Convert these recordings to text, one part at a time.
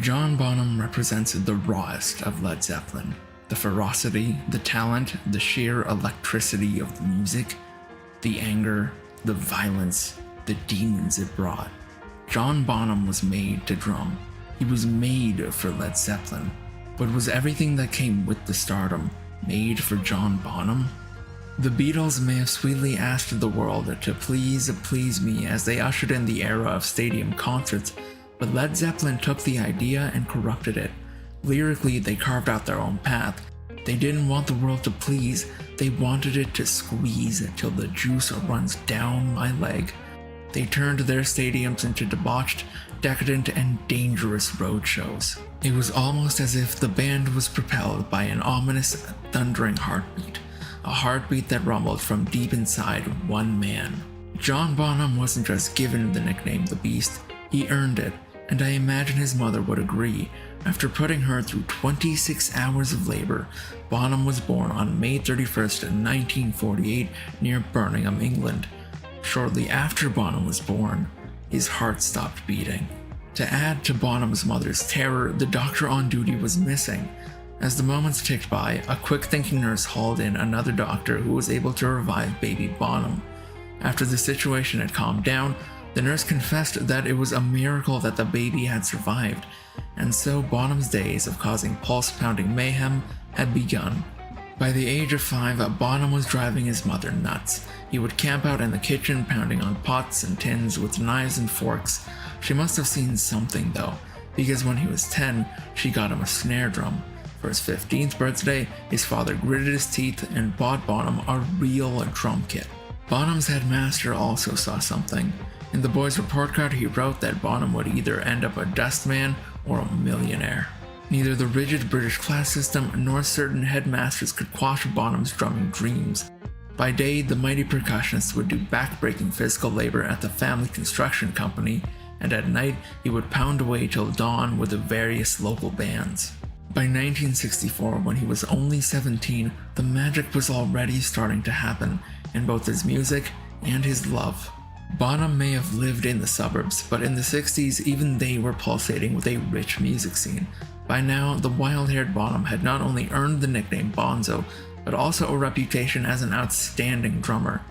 John Bonham represents the rawest of Led Zeppelin. The ferocity, the talent, the sheer electricity of the music, the anger, the violence, the demons it brought. John Bonham was made to drum. He was made for Led Zeppelin. But was everything that came with the stardom made for John Bonham? The Beatles may have sweetly asked the world to please me as they ushered in the era of stadium concerts, but Led Zeppelin took the idea and corrupted it. Lyrically, they carved out their own path. They didn't want the world to please, they wanted it to squeeze till the juice runs down my leg. They turned their stadiums into debauched, decadent, and dangerous road shows. It was almost as if the band was propelled by an ominous, thundering heartbeat, a heartbeat that rumbled from deep inside one man. John Bonham wasn't just given the nickname The Beast, he earned it, and I imagine his mother would agree. After putting her through 26 hours of labor, Bonham was born on May 31st, 1948, near Birmingham, England. Shortly after Bonham was born, his heart stopped beating. To add to Bonham's mother's terror, the doctor on duty was missing. As the moments ticked by, a quick-thinking nurse hauled in another doctor who was able to revive baby Bonham. After the situation had calmed down, the nurse confessed that it was a miracle that the baby had survived, and so Bonham's days of causing pulse-pounding mayhem had begun. By the age of 5, Bonham was driving his mother nuts. He would camp out in the kitchen pounding on pots and tins with knives and forks. She must have seen something though, because when he was 10, she got him a snare drum. For his 15th birthday, his father gritted his teeth and bought Bonham a real drum kit. Bonham's headmaster also saw something. In the boy's report card, he wrote that Bonham would either end up a dustman or a millionaire. Neither the rigid British class system nor certain headmasters could quash Bonham's drumming dreams. By day, the mighty percussionist would do back-breaking physical labor at the family construction company, and at night he would pound away till dawn with the various local bands. By 1964, when he was only 17, the magic was already starting to happen in both his music and his love. Bonham may have lived in the suburbs, but in the 60s even they were pulsating with a rich music scene. By now, the wild-haired Bonham had not only earned the nickname Bonzo, but also a reputation as an outstanding drummer.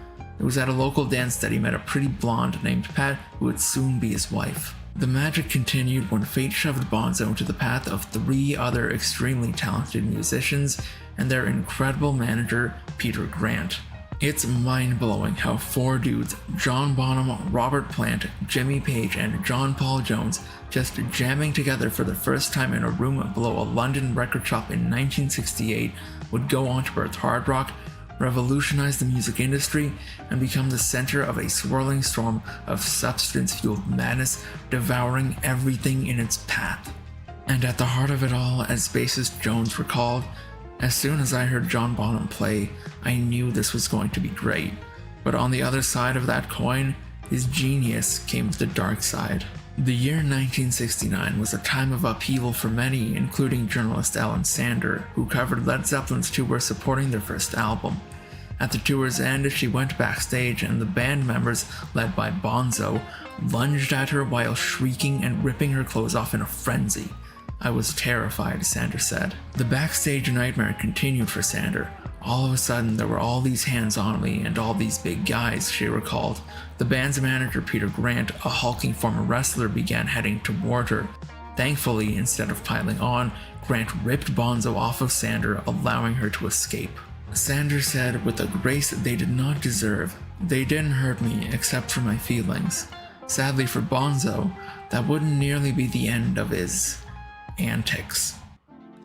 It was at a local dance that he met a pretty blonde named Pat who would soon be his wife. The magic continued when fate shoved Bonzo into the path of 3 other extremely talented musicians and their incredible manager, Peter Grant. It's mind-blowing how 4 dudes, John Bonham, Robert Plant, Jimmy Page, and John Paul Jones, just jamming together for the first time in a room below a London record shop in 1968, would go on to birth hard rock, revolutionize the music industry, and become the center of a swirling storm of substance-fueled madness, devouring everything in its path. And at the heart of it all, as bassist Jones recalled, as soon as I heard John Bonham play, I knew this was going to be great. But on the other side of that coin, his genius came with the dark side. The year 1969 was a time of upheaval for many, including journalist Ellen Sander, who covered Led Zeppelin's tour supporting their first album. At the tour's end, she went backstage and the band members, led by Bonzo, lunged at her while shrieking and ripping her clothes off in a frenzy. I was terrified, Sander said. The backstage nightmare continued for Sander. All of a sudden, there were all these hands on me and all these big guys, she recalled. The band's manager, Peter Grant, a hulking former wrestler, began heading toward her. Thankfully, instead of piling on, Grant ripped Bonzo off of Sander, allowing her to escape. Sander said, with a grace they did not deserve, "They didn't hurt me except for my feelings." Sadly for Bonzo, that wouldn't nearly be the end of his antics.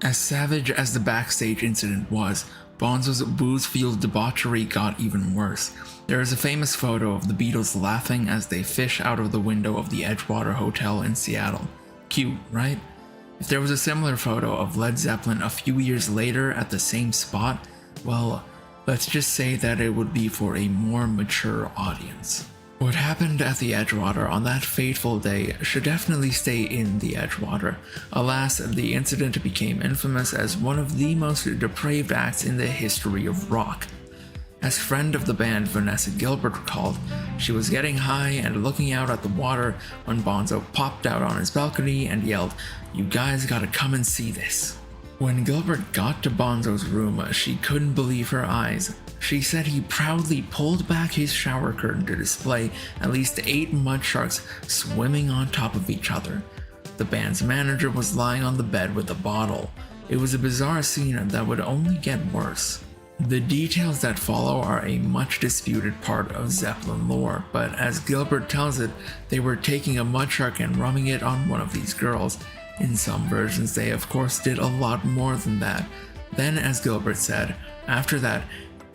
As savage as the backstage incident was, Bonzo's booze-fueled debauchery got even worse. There is a famous photo of the Beatles laughing as they fish out of the window of the Edgewater Hotel in Seattle. Cute, right? If there was a similar photo of Led Zeppelin a few years later at the same spot, well, let's just say that it would be for a more mature audience. What happened at the Edgewater on that fateful day should definitely stay in the Edgewater. Alas, the incident became infamous as one of the most depraved acts in the history of rock. As friend of the band Vanessa Gilbert recalled, she was getting high and looking out at the water when Bonzo popped out on his balcony and yelled, "You guys gotta come and see this." When Gilbert got to Bonzo's room, she couldn't believe her eyes. She said he proudly pulled back his shower curtain to display at least 8 mud sharks swimming on top of each other. The band's manager was lying on the bed with a bottle. It was a bizarre scene that would only get worse. The details that follow are a much disputed part of Zeppelin lore, but as Gilbert tells it, they were taking a mud shark and rubbing it on one of these girls. In some versions, they of course did a lot more than that. Then, as Gilbert said, after that,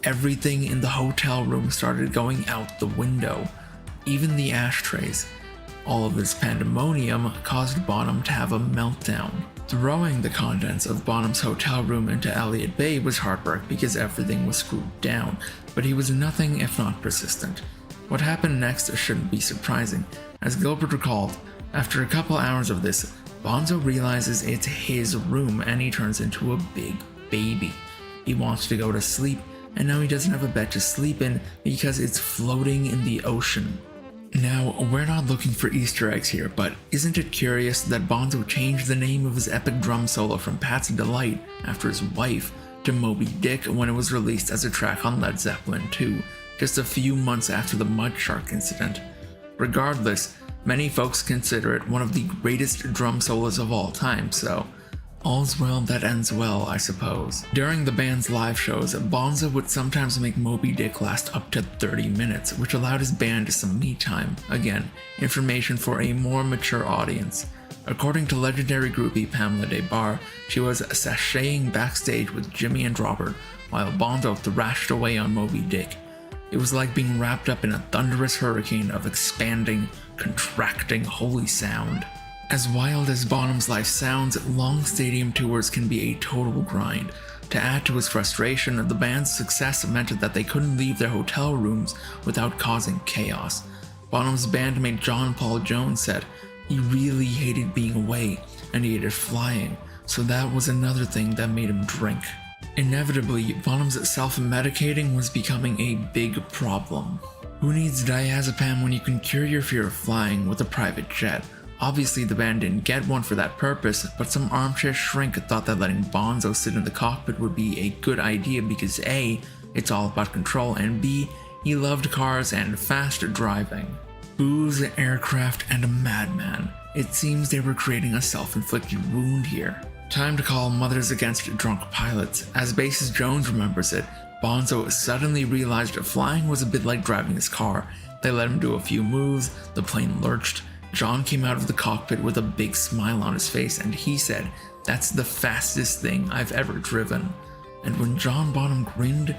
everything in the hotel room started going out the window, even the ashtrays. All of this pandemonium caused Bonham to have a meltdown. Throwing the contents of Bonham's hotel room into Elliott Bay was hard work because everything was screwed down, but he was nothing if not persistent. What happened next shouldn't be surprising. As Gilbert recalled, after a couple hours of this, Bonzo realizes it's his room and he turns into a big baby. He wants to go to sleep, and now he doesn't have a bed to sleep in because it's floating in the ocean. Now, we're not looking for Easter eggs here, but isn't it curious that Bonzo changed the name of his epic drum solo from Pat's Delight after his wife to Moby Dick when it was released as a track on Led Zeppelin 2, just a few months after the Mud Shark incident? Regardless, many folks consider it one of the greatest drum solos of all time, so all's well that ends well, I suppose. During the band's live shows, Bonzo would sometimes make Moby Dick last up to 30 minutes, which allowed his band some me time. Again, information for a more mature audience. According to legendary groupie Pamela Des Barres, she was sashaying backstage with Jimmy and Robert while Bonzo thrashed away on Moby Dick. It was like being wrapped up in a thunderous hurricane of expanding, contracting, holy sound. As wild as Bonham's life sounds, long stadium tours can be a total grind. To add to his frustration, the band's success meant that they couldn't leave their hotel rooms without causing chaos. Bonham's bandmate John Paul Jones said he really hated being away and he hated flying, so that was another thing that made him drink. Inevitably, Bonham's self-medicating was becoming a big problem. Who needs diazepam when you can cure your fear of flying with a private jet? Obviously, the band didn't get one for that purpose, but some armchair shrink thought that letting Bonzo sit in the cockpit would be a good idea because A, it's all about control, and B, he loved cars and fast driving. Booze, aircraft, and a madman. It seems they were creating a self-inflicted wound here. Time to call Mothers Against Drunk Pilots. As bassist Jones remembers it, Bonzo suddenly realized flying was a bit like driving his car. They let him do a few moves, the plane lurched. John came out of the cockpit with a big smile on his face and he said, "That's the fastest thing I've ever driven." And when John Bonham grinned,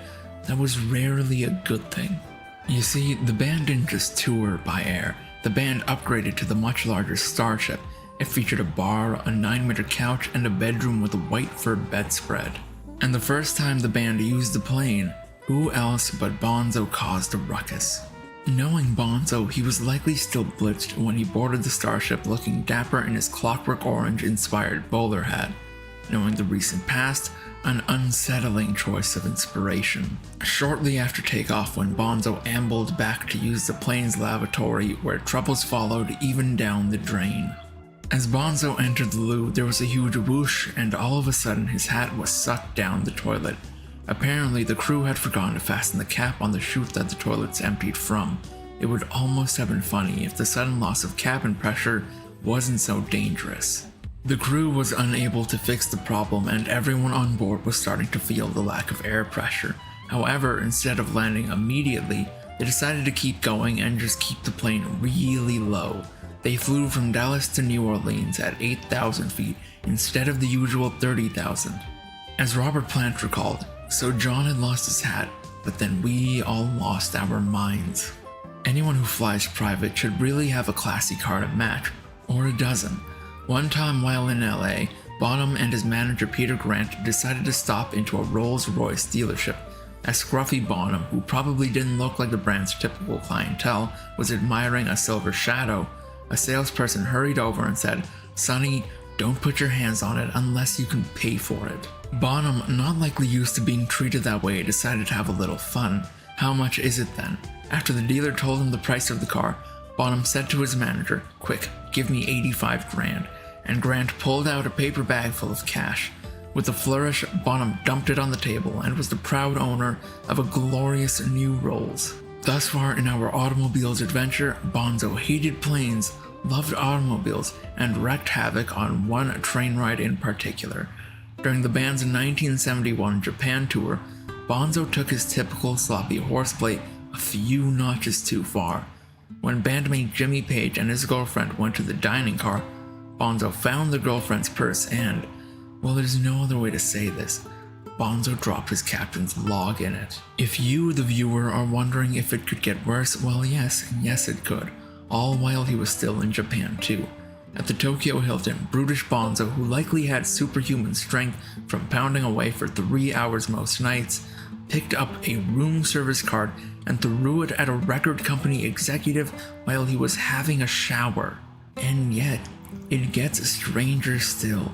that was rarely a good thing. You see, the band didn't just tour by air. The band upgraded to the much larger Starship. It featured a bar, a 9-meter couch, and a bedroom with a white fur bedspread. And the first time the band used the plane, who else but Bonzo caused a ruckus? Knowing Bonzo, he was likely still blitzed when he boarded the Starship looking dapper in his Clockwork Orange-inspired bowler hat. Knowing the recent past, an unsettling choice of inspiration. Shortly after takeoff, when Bonzo ambled back to use the plane's lavatory, where troubles followed even down the drain. As Bonzo entered the loo, there was a huge whoosh, and all of a sudden his hat was sucked down the toilet. Apparently, the crew had forgotten to fasten the cap on the chute that the toilets emptied from. It would almost have been funny if the sudden loss of cabin pressure wasn't so dangerous. The crew was unable to fix the problem, and everyone on board was starting to feel the lack of air pressure. However, instead of landing immediately, they decided to keep going and just keep the plane really low. They flew from Dallas to New Orleans at 8,000 feet instead of the usual 30,000. As Robert Plant recalled, "So John had lost his hat, but then we all lost our minds." Anyone who flies private should really have a classy car to match, or a dozen. One time while in LA, Bonham and his manager Peter Grant decided to stop into a Rolls-Royce dealership. As scruffy Bonham, who probably didn't look like the brand's typical clientele, was admiring a silver shadow, a salesperson hurried over and said, "Sonny, don't put your hands on it unless you can pay for it." Bonham, not likely used to being treated that way, decided to have a little fun. How much is it then? After the dealer told him the price of the car, Bonham said to his manager, "Quick, give me 85 grand," and Grant pulled out a paper bag full of cash. With a flourish, Bonham dumped it on the table and was the proud owner of a glorious new Rolls. Thus far in our automobiles adventure, Bonzo hated planes, loved automobiles, and wreaked havoc on one train ride in particular. During the band's 1971 Japan tour, Bonzo took his typical sloppy horseplay a few notches too far. When bandmate Jimmy Page and his girlfriend went to the dining car, Bonzo found the girlfriend's purse and, well, there's no other way to say this, Bonzo dropped his captain's log in it. If you, the viewer, are wondering if it could get worse, well, yes it could, all while he was still in Japan too. At the Tokyo Hilton, brutish Bonzo, who likely had superhuman strength from pounding away for 3 hours most nights, picked up a room service card and threw it at a record company executive while he was having a shower. And yet, it gets stranger still.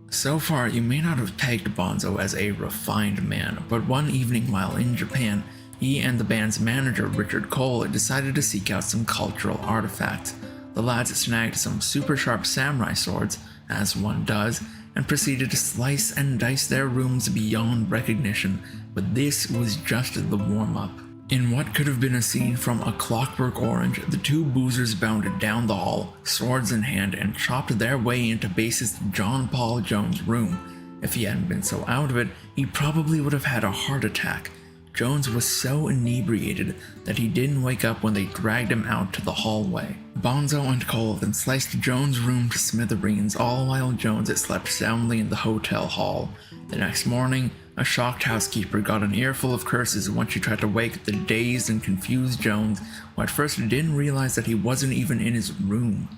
So far, you may not have pegged Bonzo as a refined man, but one evening while in Japan, he and the band's manager Richard Cole decided to seek out some cultural artifacts. The lads snagged some super sharp samurai swords, as one does, and proceeded to slice and dice their rooms beyond recognition, but this was just the warm-up. In what could have been a scene from A Clockwork Orange, the two boozers bounded down the hall, swords in hand, and chopped their way into bassist John Paul Jones' room. If he hadn't been so out of it, he probably would have had a heart attack. Jones was so inebriated that he didn't wake up when they dragged him out to the hallway. Bonzo and Cole then sliced Jones' room to smithereens, all while Jones had slept soundly in the hotel hall. The next morning, a shocked housekeeper got an earful of curses when she tried to wake the dazed and confused Jones, who at first didn't realize that he wasn't even in his room.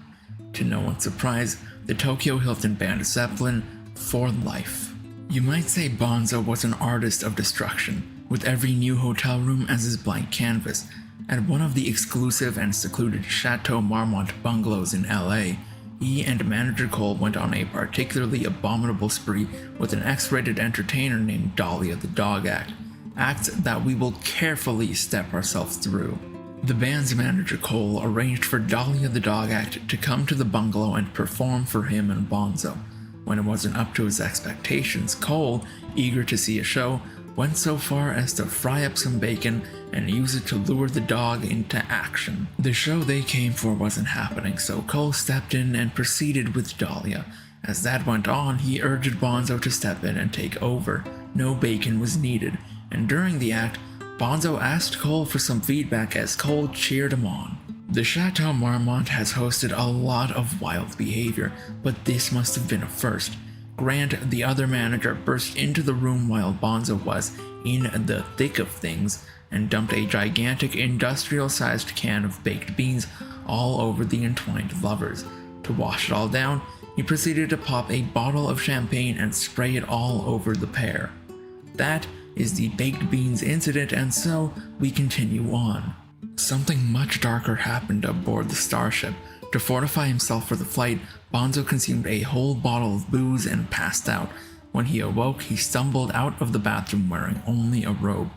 To no one's surprise, the Tokyo Hilton banned Zeppelin for life. You might say Bonzo was an artist of destruction, with every new hotel room as his blank canvas. At one of the exclusive and secluded Chateau Marmont bungalows in LA, he and manager Cole went on a particularly abominable spree with an X-rated entertainer named Dahlia the Dog Act, acts that we will carefully step ourselves through. The band's manager Cole arranged for Dahlia the Dog Act to come to the bungalow and perform for him and Bonzo. When it wasn't up to his expectations, Cole, eager to see a show, went so far as to fry up some bacon and use it to lure the dog into action. The show they came for wasn't happening, so Cole stepped in and proceeded with Dahlia. As that went on, he urged Bonzo to step in and take over. No bacon was needed, and during the act, Bonzo asked Cole for some feedback as Cole cheered him on. The Chateau Marmont has hosted a lot of wild behavior, but this must have been a first. Grant, the other manager, burst into the room while Bonzo was in the thick of things and dumped a gigantic industrial-sized can of baked beans all over the entwined lovers. To wash it all down, he proceeded to pop a bottle of champagne and spray it all over the pair. That is the baked beans incident, and so we continue on. Something much darker happened aboard the starship. To fortify himself for the flight, Bonzo consumed a whole bottle of booze and passed out. When he awoke, he stumbled out of the bathroom wearing only a robe.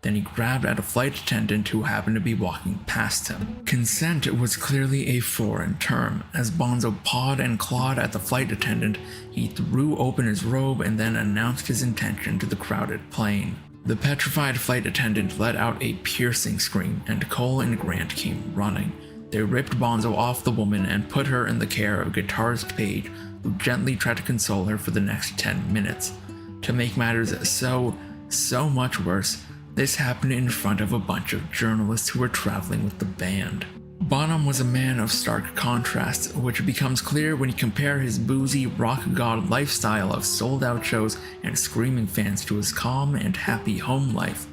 Then he grabbed at a flight attendant who happened to be walking past him. Consent was clearly a foreign term. As Bonzo pawed and clawed at the flight attendant, he threw open his robe and then announced his intention to the crowded plane. The petrified flight attendant let out a piercing scream, and Cole and Grant came running. They ripped Bonzo off the woman and put her in the care of guitarist Page, who gently tried to console her for the next 10 minutes. To make matters so much worse, this happened in front of a bunch of journalists who were traveling with the band. Bonham was a man of stark contrasts, which becomes clear when you compare his boozy, rock god lifestyle of sold-out shows and screaming fans to his calm and happy home life.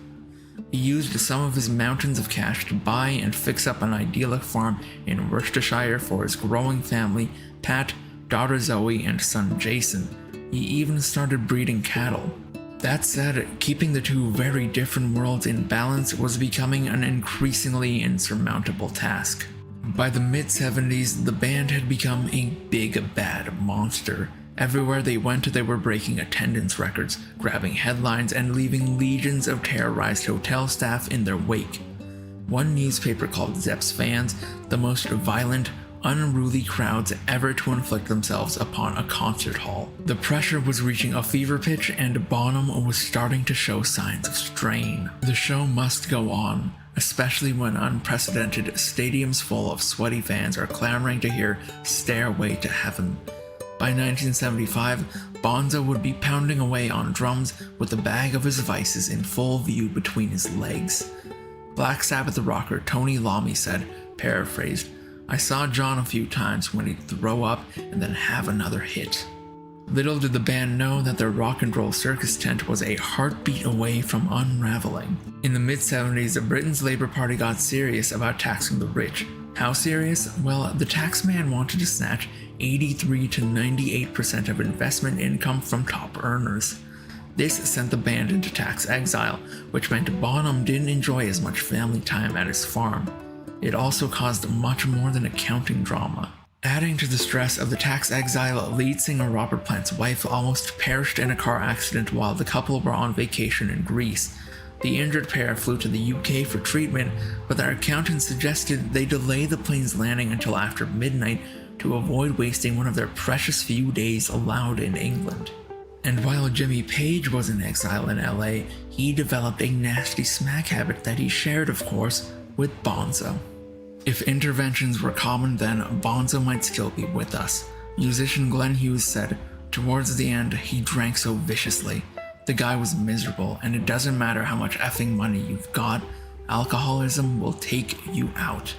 He used some of his mountains of cash to buy and fix up an idyllic farm in Worcestershire for his growing family, Pat, daughter Zoe, and son Jason. He even started breeding cattle. That said, keeping the two very different worlds in balance was becoming an increasingly insurmountable task. By the mid-70s, the band had become a big bad monster. Everywhere they went, they were breaking attendance records, grabbing headlines, and leaving legions of terrorized hotel staff in their wake. One newspaper called Zepp's fans the most violent, unruly crowds ever to inflict themselves upon a concert hall. The pressure was reaching a fever pitch, and Bonham was starting to show signs of strain. The show must go on, especially when unprecedented stadiums full of sweaty fans are clamoring to hear Stairway to Heaven. By 1975, Bonzo would be pounding away on drums with the bag of his vices in full view between his legs. Black Sabbath rocker Tony Iommi said, paraphrased, "I saw John a few times when he'd throw up and then have another hit." Little did the band know that their rock and roll circus tent was a heartbeat away from unraveling. In the mid-70s, Britain's Labour Party got serious about taxing the rich. How serious? Well, the taxman wanted to snatch 83 to 98% of investment income from top earners. This sent the band into tax exile, which meant Bonham didn't enjoy as much family time at his farm. It also caused much more than accounting drama. Adding to the stress of the tax exile, lead singer Robert Plant's wife almost perished in a car accident while the couple were on vacation in Greece. The injured pair flew to the UK for treatment, but their accountant suggested they delay the plane's landing until after midnight to avoid wasting one of their precious few days allowed in England. And while Jimmy Page was in exile in LA, he developed a nasty smack habit that he shared, of course, with Bonzo. If interventions were common then, Bonzo might still be with us. Musician Glenn Hughes said, "Towards the end, he drank so viciously. The guy was miserable, and it doesn't matter how much effing money you've got, alcoholism will take you out."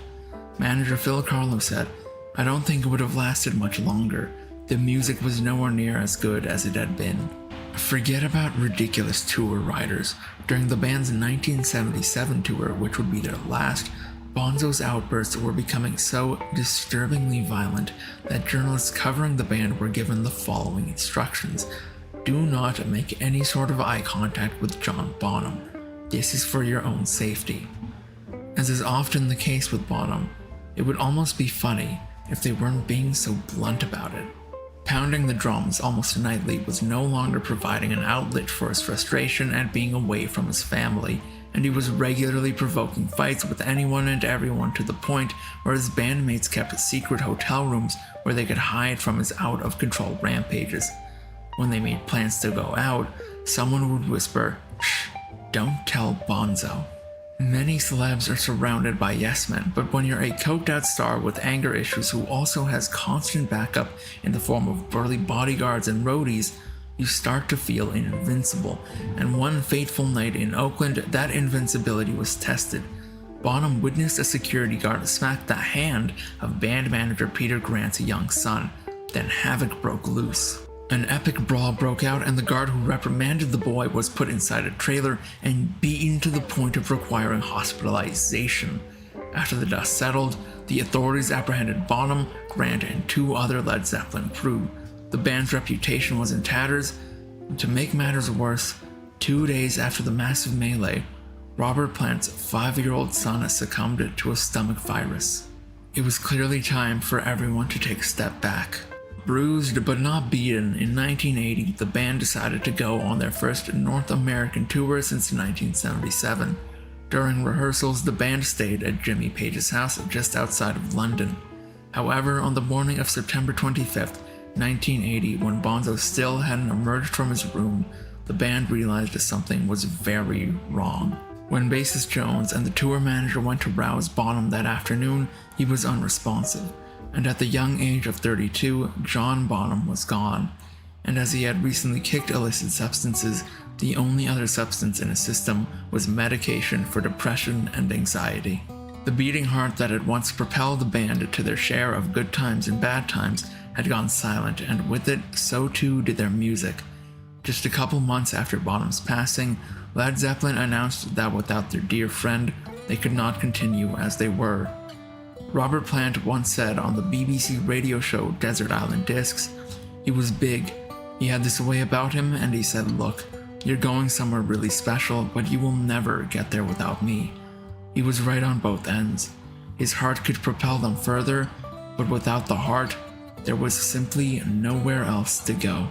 Manager Phil Carlo said, "I don't think it would have lasted much longer. The music was nowhere near as good as it had been." Forget about ridiculous tour riders. During the band's 1977 tour, which would be their last, Bonzo's outbursts were becoming so disturbingly violent that journalists covering the band were given the following instructions. Do not make any sort of eye contact with John Bonham. This is for your own safety. As is often the case with Bonham, it would almost be funny if they weren't being so blunt about it. Pounding the drums almost nightly was no longer providing an outlet for his frustration at being away from his family, and he was regularly provoking fights with anyone and everyone to the point where his bandmates kept secret hotel rooms where they could hide from his out-of-control rampages. When they made plans to go out, someone would whisper, "Shh, don't tell Bonzo." Many celebs are surrounded by yes-men, but when you're a coked-out star with anger issues who also has constant backup in the form of burly bodyguards and roadies, you start to feel invincible, and one fateful night in Oakland, that invincibility was tested. Bonham witnessed a security guard smack the hand of band manager Peter Grant's young son. Then havoc broke loose. An epic brawl broke out, and the guard who reprimanded the boy was put inside a trailer and beaten to the point of requiring hospitalization. After the dust settled, the authorities apprehended Bonham, Grant, and 2 other Led Zeppelin crew. The band's reputation was in tatters, and to make matters worse, 2 days after the massive melee, Robert Plant's 5-year-old son succumbed to a stomach virus. It was clearly time for everyone to take a step back. Bruised but not beaten, in 1980, the band decided to go on their first North American tour since 1977. During rehearsals, the band stayed at Jimmy Page's house just outside of London. However, on the morning of September 25th, 1980, when Bonzo still hadn't emerged from his room, the band realized that something was very wrong. When bassist Jones and the tour manager went to rouse Bonham that afternoon, he was unresponsive. And at the young age of 32, John Bonham was gone. And as he had recently kicked illicit substances, the only other substance in his system was medication for depression and anxiety. The beating heart that had once propelled the band to their share of good times and bad times had gone silent, and with it, so too did their music. Just a couple months after Bonham's passing, Led Zeppelin announced that without their dear friend, they could not continue as they were. Robert Plant once said on the BBC radio show Desert Island Discs, he was big, he had this way about him, and he said, "Look, you're going somewhere really special, but you will never get there without me." He was right on both ends. His heart could propel them further, but without the heart, There was simply nowhere else to go.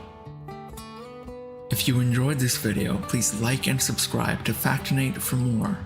If you enjoyed this video, please like and subscribe to Factinate for more.